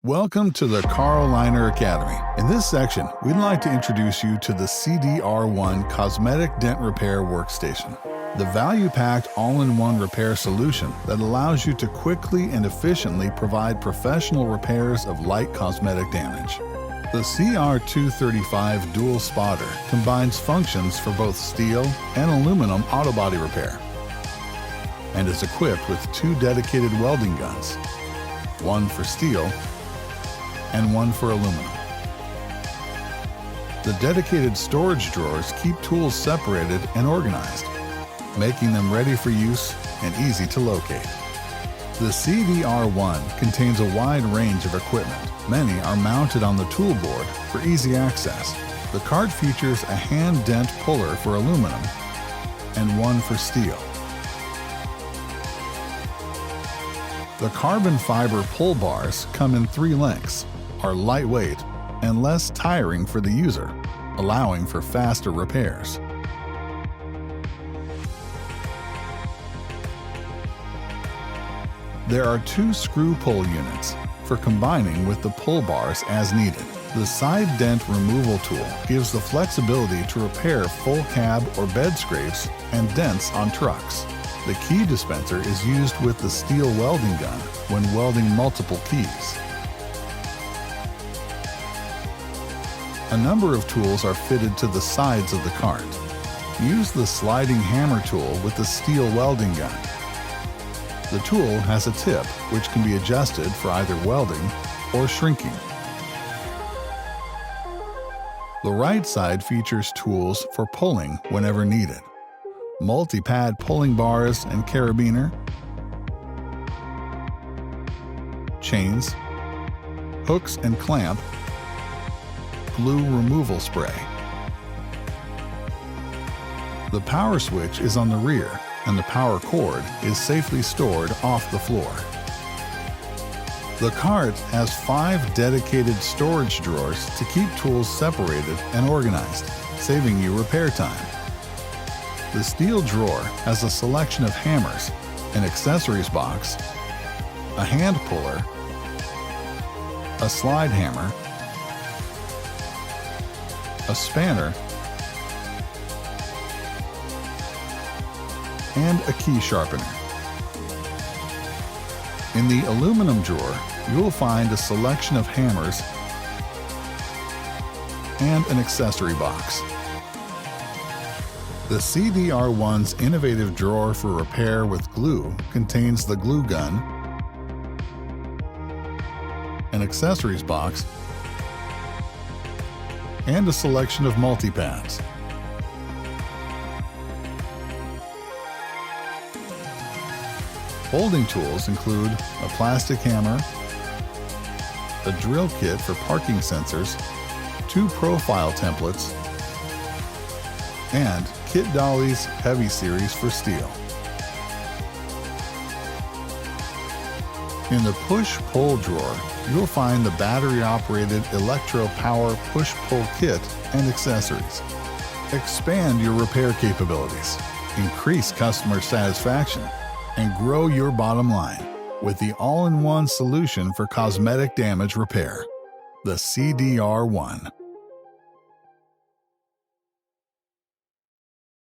Welcome to the Carl Liner Academy. In this section, we'd like to introduce you to the CDR1 Cosmetic Dent Repair Workstation, the value-packed all-in-one repair solution that allows you to quickly and efficiently provide professional repairs of light cosmetic damage. The CR235 Dual Spotter combines functions for both steel and aluminum auto body repair and is equipped with two dedicated welding guns, one for steel and one for aluminum. The dedicated storage drawers keep tools separated and organized, making them ready for use and easy to locate. The CDR1 contains a wide range of equipment. Many are mounted on the tool board for easy access. The cart features a hand dent puller for aluminum and one for steel. The carbon fiber pull bars come in 3 lengths, are lightweight and less tiring for the user, allowing for faster repairs. There are 2 screw pull units for combining with the pull bars as needed. The side dent removal tool gives the flexibility to repair full cab or bed scrapes and dents on trucks. The key dispenser is used with the steel welding gun when welding multiple keys. A number of tools are fitted to the sides of the cart. Use the sliding hammer tool with the steel welding gun. The tool has a tip which can be adjusted for either welding or shrinking. The right side features tools for pulling whenever needed. Multi-pad pulling bars and carabiner, chains, hooks and clamp, glue removal spray. The power switch is on the rear, and the power cord is safely stored off the floor. The cart has 5 dedicated storage drawers to keep tools separated and organized, saving you repair time. The steel drawer has a selection of hammers, an accessories box, a hand puller, a slide hammer, a spanner, and a key sharpener. In the aluminum drawer, you will find a selection of hammers and an accessory box. The CDR1's innovative drawer for repair with glue contains the glue gun, an accessories box, and a selection of multi-pads. Holding tools include a plastic hammer, a drill kit for parking sensors, 2 profile templates, and Kit Dolly's Heavy Series for steel. In the push-pull drawer, you'll find the battery-operated Electro Power push-pull kit and accessories. Expand your repair capabilities, increase customer satisfaction, and grow your bottom line with the all-in-one solution for cosmetic damage repair, the CDR1.